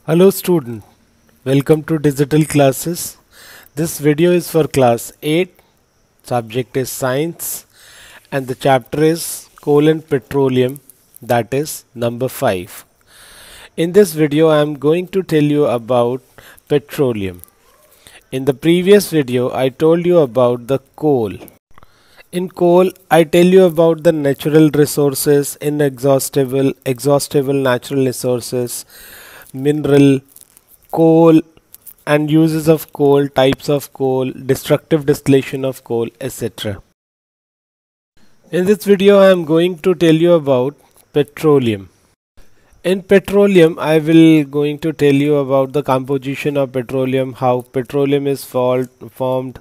Hello student, welcome to digital classes. This video is for class 8, subject is science and the chapter is coal and petroleum, that is number 5. In this video I am going to tell you about petroleum. In the previous video I told you about the coal. In coal I tell you about the natural resources, inexhaustible, exhaustible natural resources, mineral, coal and uses of coal, types of coal, destructive distillation of coal, etc. In this video I am going to tell you about petroleum. In petroleum I will going to tell you about the composition of petroleum, how petroleum is formed,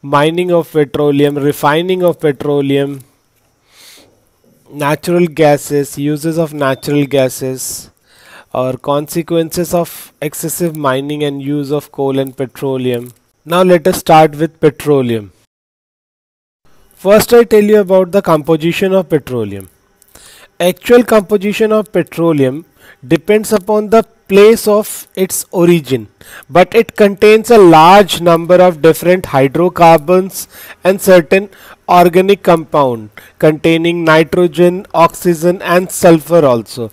mining of petroleum, refining of petroleum, natural gases, uses of natural gases, or consequences of excessive mining and use of coal and petroleum. Now let us start with petroleum. First I tell you about the composition of petroleum. Actual composition of petroleum depends upon the place of its origin, but it contains a large number of different hydrocarbons and certain organic compound containing nitrogen, oxygen and sulfur also.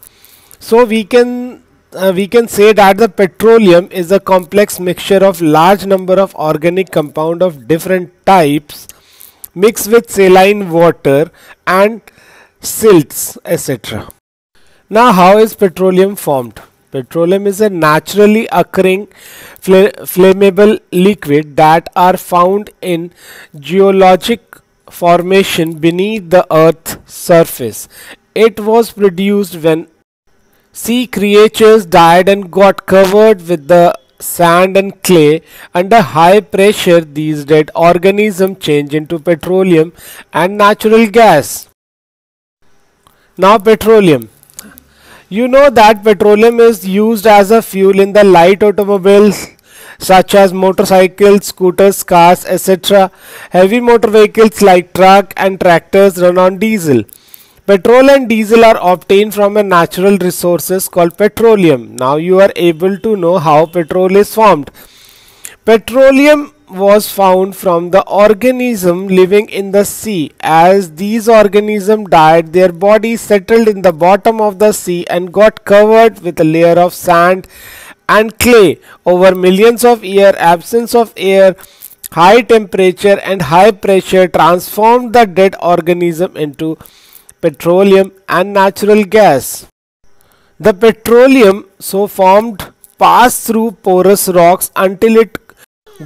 So we can say that the petroleum is a complex mixture of large number of organic compound of different types mixed with saline water and silts, etc. Now how is petroleum formed? Petroleum is a naturally occurring flammable liquid that are found in geologic formation beneath the earth's surface. It was produced when sea creatures died and got covered with the sand and clay. Under high pressure, these dead organisms change into petroleum and natural gas. Now petroleum. You know that petroleum is used as a fuel in the light automobiles such as motorcycles, scooters, cars, etc. Heavy motor vehicles like truck and tractors run on diesel. Petrol and diesel are obtained from a natural resources called petroleum. Now you are able to know how petrol is formed. Petroleum was found from the organism living in the sea. As these organisms died, their bodies settled in the bottom of the sea and got covered with a layer of sand and clay. Over millions of years, absence of air, high temperature and high pressure transformed the dead organism into petroleum and natural gas. The petroleum so formed passed through porous rocks until it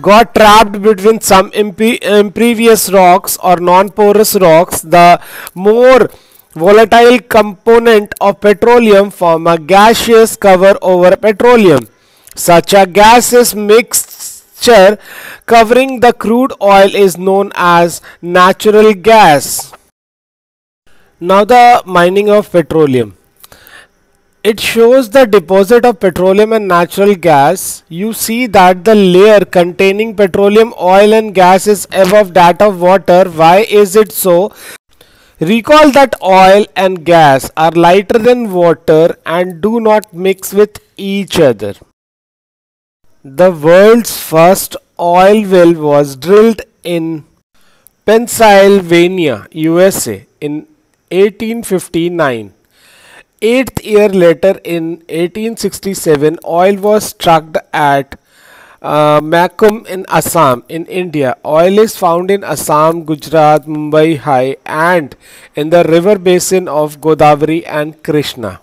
got trapped between some impervious rocks or non-porous rocks. The more volatile component of petroleum form a gaseous cover over petroleum. Such a gaseous mixture covering the crude oil is known as natural gas. Now the mining of petroleum. It shows the deposit of petroleum and natural gas. You see that the layer containing petroleum, oil and gas is above that of water. Why is it so? Recall that oil and gas are lighter than water and do not mix with each other. The world's first oil well was drilled in Pennsylvania, USA in 1859. 8th year later in 1867, oil was struck at Makum in Assam in India. Oil is found in Assam, Gujarat, Mumbai High and in the river basin of Godavari and Krishna.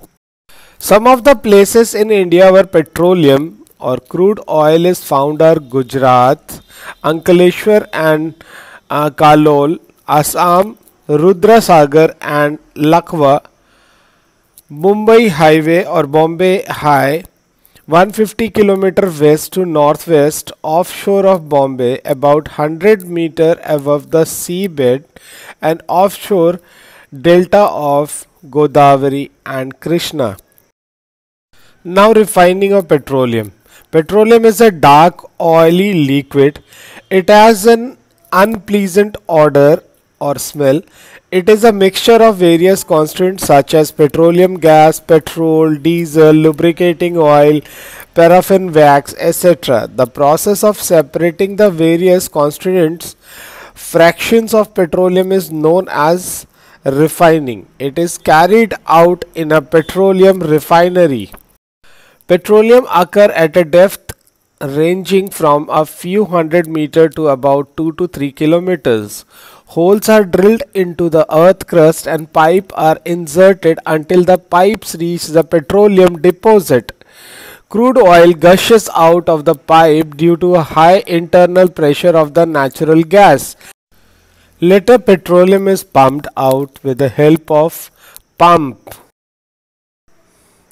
Some of the places in India where petroleum or crude oil is found are Gujarat, Ankleshwar and Kalol, Assam, Rudrasagar and Lakwa, Mumbai Highway or Bombay High, 150 km west to northwest offshore of Bombay, about 100 meter above the seabed, and offshore delta of Godavari and Krishna. Now refining of petroleum. Petroleum is a dark oily liquid. It has an unpleasant odor or smell. It is a mixture of various constituents such as petroleum gas, petrol, diesel, lubricating oil, paraffin wax, etc. The process of separating the various constituents fractions of petroleum is known as refining. It is carried out in a petroleum refinery. Petroleum occur at a depth ranging from a few hundred meters to about 2 to 3 kilometers. Holes are drilled into the earth crust and pipes are inserted until the pipes reach the petroleum deposit. Crude oil gushes out of the pipe due to a high internal pressure of the natural gas. Later, petroleum is pumped out with the help of pump.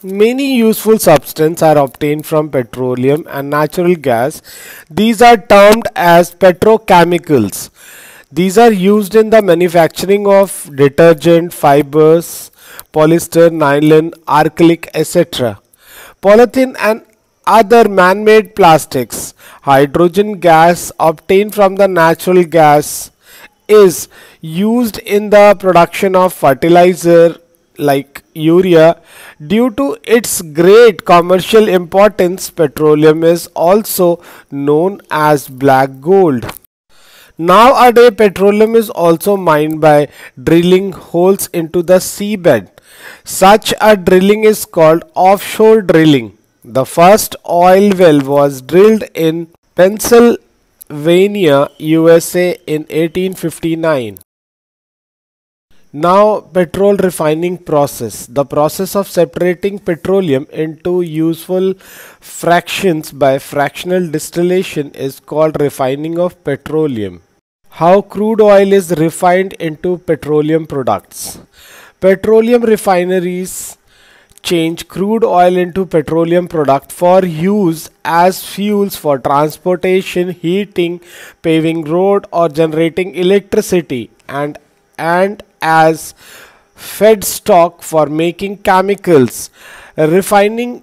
Many useful substances are obtained from petroleum and natural gas. These are termed as petrochemicals. These are used in the manufacturing of detergent, fibers, polyester, nylon, acrylic, etc. Polythene and other man-made plastics. Hydrogen gas obtained from the natural gas is used in the production of fertilizer like urea. Due to its great commercial importance, petroleum is also known as black gold. Nowadays, petroleum is also mined by drilling holes into the seabed. Such a drilling is called offshore drilling. The first oil well was drilled in Pennsylvania, USA in 1859. Now, petrol refining process. The process of separating petroleum into useful fractions by fractional distillation is called refining of petroleum. How crude oil is refined into petroleum products. Petroleum refineries change crude oil into petroleum product for use as fuels for transportation, heating, paving road or generating electricity and as feedstock for making chemicals. Refining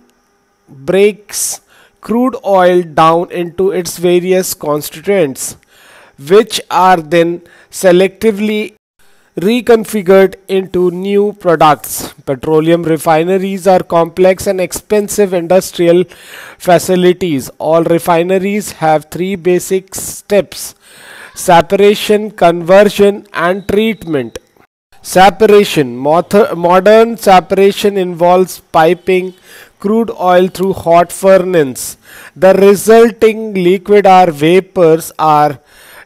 breaks crude oil down into its various constituents, which are then selectively reconfigured into new products. Petroleum refineries are complex and expensive industrial facilities. All refineries have three basic steps: separation, conversion and treatment. Separation. Modern separation involves piping crude oil through hot furnace. The resulting liquid or vapors are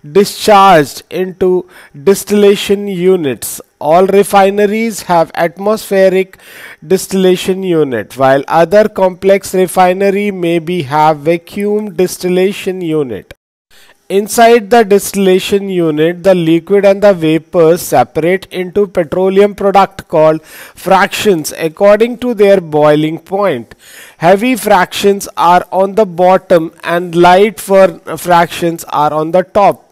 discharged into distillation units. All refineries have atmospheric distillation unit, while other complex refinery maybe have vacuum distillation unit. Inside the distillation unit, the liquid and the vapors separate into petroleum product called fractions according to their boiling point. Heavy fractions are on the bottom and light fractions are on the top.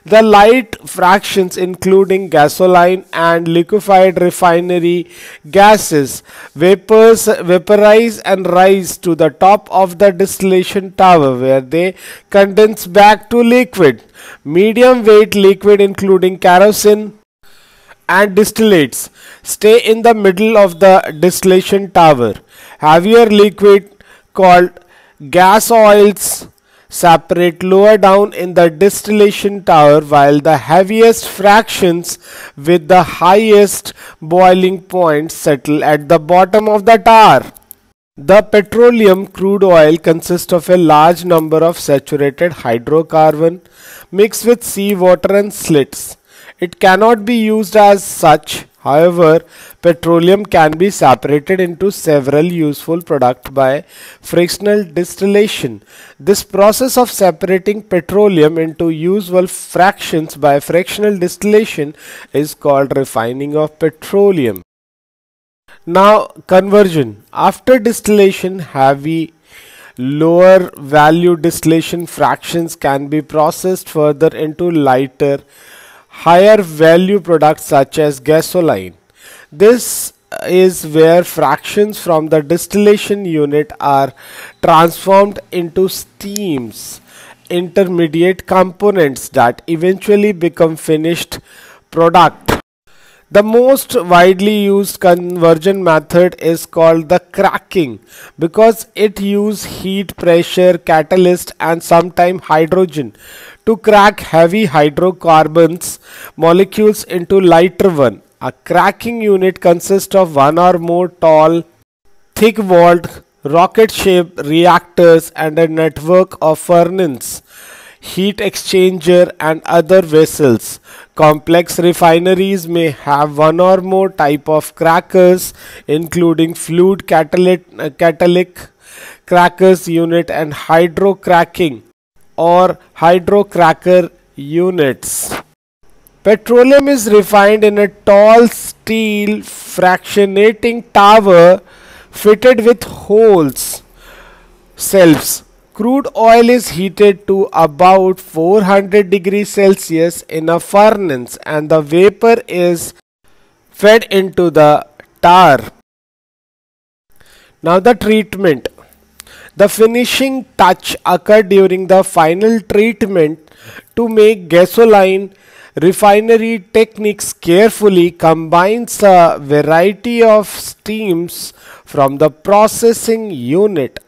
The light fractions, including gasoline and liquefied refinery gases, vaporize and rise to the top of the distillation tower, where they condense back to liquid. Medium weight liquid, including kerosene and distillates, stay in the middle of the distillation tower. Heavier liquid, called gas oils, separate lower down in the distillation tower, while the heaviest fractions with the highest boiling point settle at the bottom of the tower. The petroleum crude oil consists of a large number of saturated hydrocarbon mixed with seawater and slits. It cannot be used as such. However, petroleum can be separated into several useful products by fractional distillation. This process of separating petroleum into useful fractions by fractional distillation is called refining of petroleum. Now, conversion. After distillation, heavy lower value distillation fractions can be processed further into lighter higher value products such as gasoline. This is where fractions from the distillation unit are transformed into steams, intermediate components that eventually become finished product. The most widely used conversion method is called the cracking because it uses heat, pressure, catalyst and sometimes hydrogen to crack heavy hydrocarbons molecules into lighter one. A cracking unit consists of one or more tall, thick-walled, rocket-shaped reactors and a network of furnaces, heat exchanger and other vessels. Complex refineries may have one or more type of crackers including fluid catalytic crackers unit and hydrocracking or hydrocracker units. Petroleum is refined in a tall steel fractionating tower fitted with holes cells. Crude oil is heated to about 400 degrees Celsius in a furnace and the vapor is fed into the tar. Now the treatment. The finishing touch occurs during the final treatment to make gasoline. Refinery techniques carefully combines a variety of steams from the processing unit,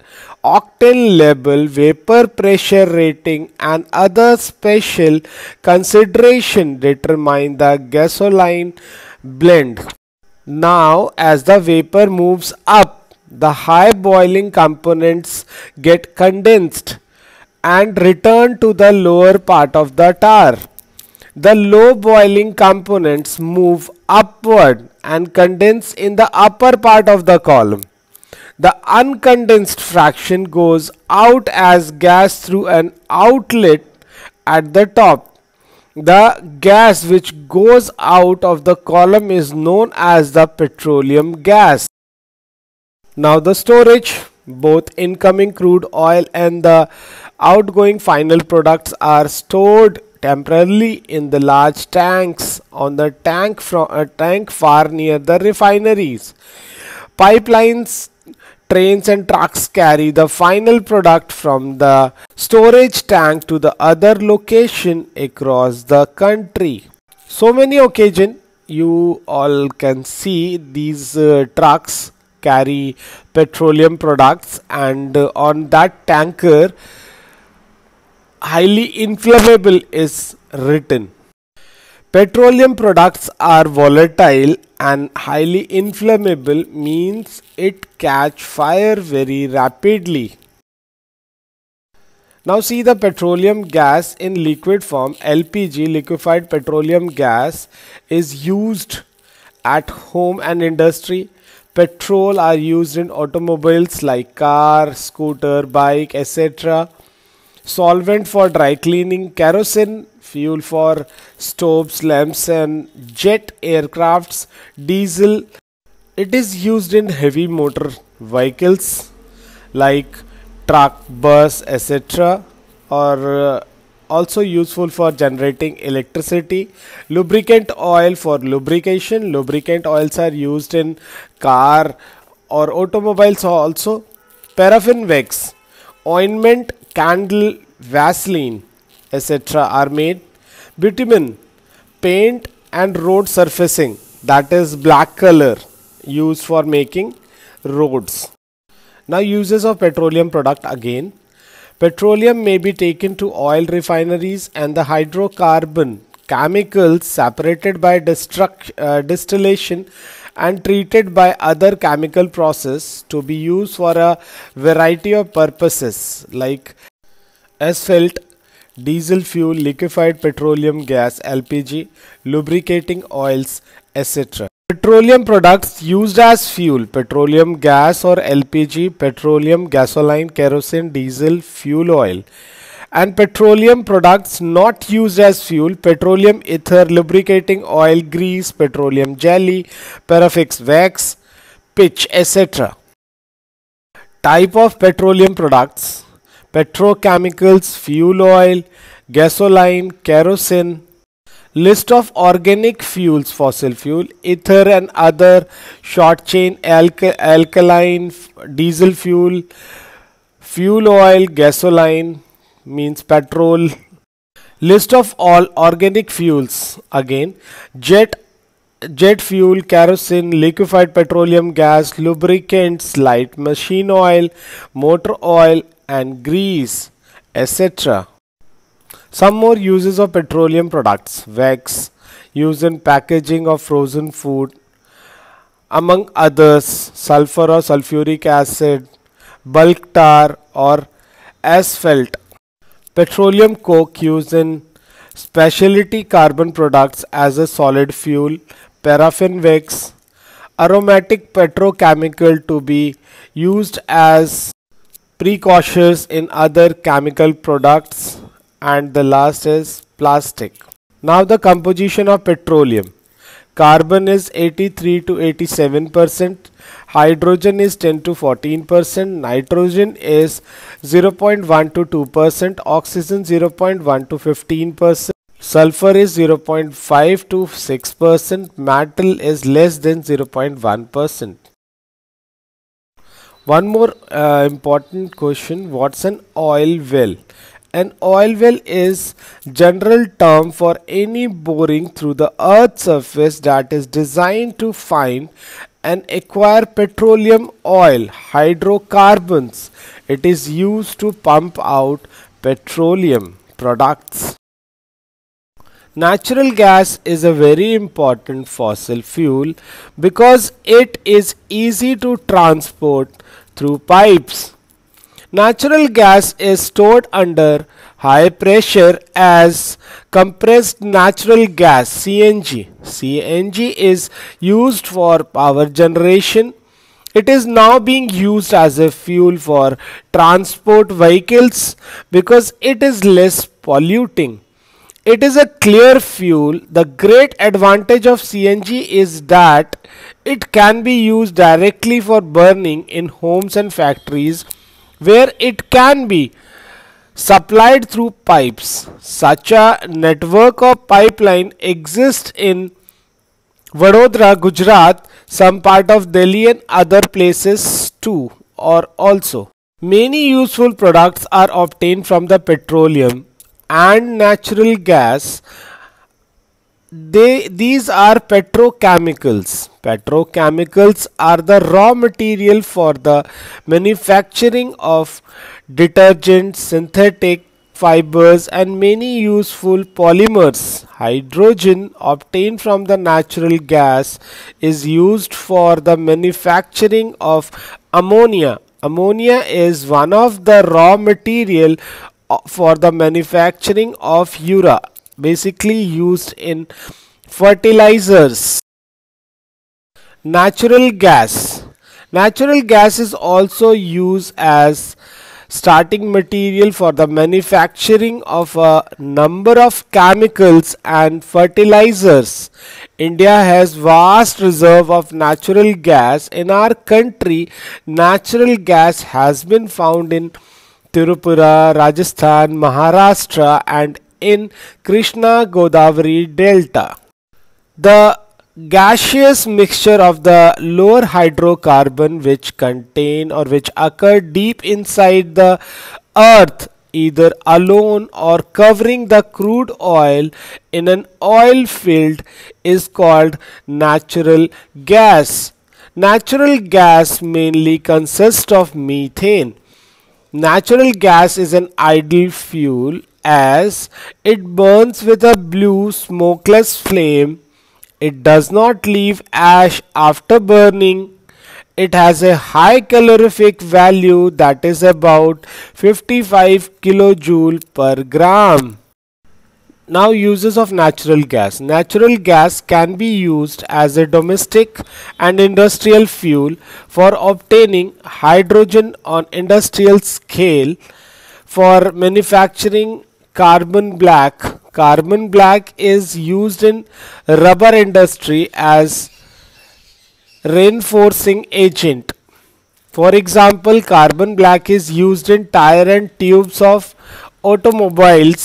octane level, vapor pressure rating and other special consideration determine the gasoline blend. Now as the vapor moves up, the high boiling components get condensed and return to the lower part of the tar. The low boiling components move upward and condense in the upper part of the column. The uncondensed fraction goes out as gas through an outlet at the top. The gas which goes out of the column is known as the petroleum gas. Now the storage, both incoming crude oil and the outgoing final products are stored temporarily in the large tanks on the tank far near the refineries. Pipelines, trains and trucks carry the final product from the storage tank to the other location across the country. So many occasions you all can see these trucks carry petroleum products and on that tanker highly inflammable is written. Petroleum products are volatile and highly inflammable means it catch fire very rapidly. Now see the petroleum gas in liquid form. LPG, liquefied petroleum gas, is used at home and industry. Petrol are used in automobiles like car, scooter, bike, etc. Solvent for dry cleaning, kerosene, fuel for stoves, lamps and jet aircrafts, diesel. It is used in heavy motor vehicles like truck, bus, etc. or also useful for generating electricity. Lubricant oil for lubrication. Lubricant oils are used in car or automobiles also. Paraffin wax, ointment, candle, Vaseline, etc. are made. Bitumen, paint and road surfacing, that is black color, used for making roads. Now uses of petroleum product again. Petroleum may be taken to oil refineries and the hydrocarbon chemicals separated by distillation and treated by other chemical process to be used for a variety of purposes like asphalt, diesel fuel, liquefied petroleum gas, LPG, lubricating oils, etc. Petroleum products used as fuel: petroleum gas or LPG, petroleum gasoline, kerosene, diesel, fuel oil. And petroleum products not used as fuel: petroleum ether, lubricating oil, grease, petroleum jelly, paraffin wax, pitch, etc. Type of petroleum products: petrochemicals, fuel oil, gasoline, kerosene. List of organic fuels: fossil fuel, ether and other short chain, alkaline, diesel fuel, fuel oil, gasoline means petrol. List of all organic fuels: again jet jet fuel, kerosene, liquefied petroleum gas, lubricants, light machine oil, motor oil and grease, etc. Some more uses of petroleum products: wax, used in packaging of frozen food, among others; sulfur or sulfuric acid, bulk tar or asphalt, petroleum coke used in specialty carbon products as a solid fuel, paraffin wax, aromatic petrochemical to be used as precursors in other chemical products, and the last is plastic. Now the composition of petroleum. Carbon is 83 to 87%, hydrogen is 10 to 14%, nitrogen is 0.1 to 2%, oxygen 0.1 to 15%, sulfur is 0.5 to 6%, metal is less than 0.1%. One more important question: what's an oil well? An oil well is general term for any boring through the earth's surface that is designed to find and acquire petroleum oil, hydrocarbons. It is used to pump out petroleum products. Natural gas is a very important fossil fuel because it is easy to transport through pipes. Natural gas is stored under high pressure as compressed natural gas (CNG). CNG is used for power generation. It is now being used as a fuel for transport vehicles because it is less polluting. It is a clear fuel. The great advantage of CNG is that it can be used directly for burning in homes and factories, where it can be supplied through pipes. Such a network of pipeline exists in Vadodara, Gujarat, some part of Delhi and other places too, or also. Many useful products are obtained from the petroleum and natural gas. These are petrochemicals. Petrochemicals are the raw material for the manufacturing of detergents, synthetic fibers and many useful polymers. Hydrogen obtained from the natural gas is used for the manufacturing of ammonia. Ammonia is one of the raw material for the manufacturing of urea, basically used in fertilizers. Natural gas. Natural gas is also used as starting material for the manufacturing of a number of chemicals and fertilizers. India has vast reserve of natural gas. In our country, natural gas has been found in Tripura, Rajasthan, Maharashtra and in Krishna Godavari Delta. The gaseous mixture of the lower hydrocarbon which contain or which occur deep inside the earth, either alone or covering the crude oil in an oil field, is called natural gas. Natural gas mainly consists of methane. Natural gas is an ideal fuel as it burns with a blue smokeless flame. It does not leave ash after burning. It has a high calorific value, that is about 55 kilojoule per gram. Now, uses of natural gas. Natural gas can be used as a domestic and industrial fuel for obtaining hydrogen on industrial scale, for manufacturing carbon black. Carbon black is used in rubber industry as reinforcing agent. For example, carbon black is used in tire and tubes of automobiles.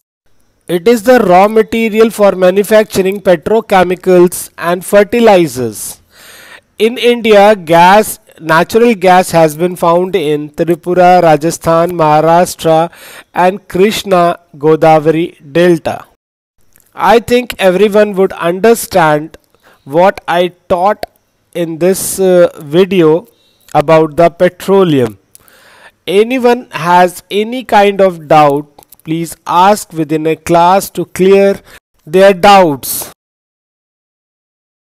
It is the raw material for manufacturing petrochemicals and fertilizers. In India, natural gas has been found in Tripura, Rajasthan, Maharashtra and Krishna Godavari Delta. I think everyone would understand what I taught in this video about the petroleum. Anyone has any kind of doubt, please ask within a class to clear their doubts.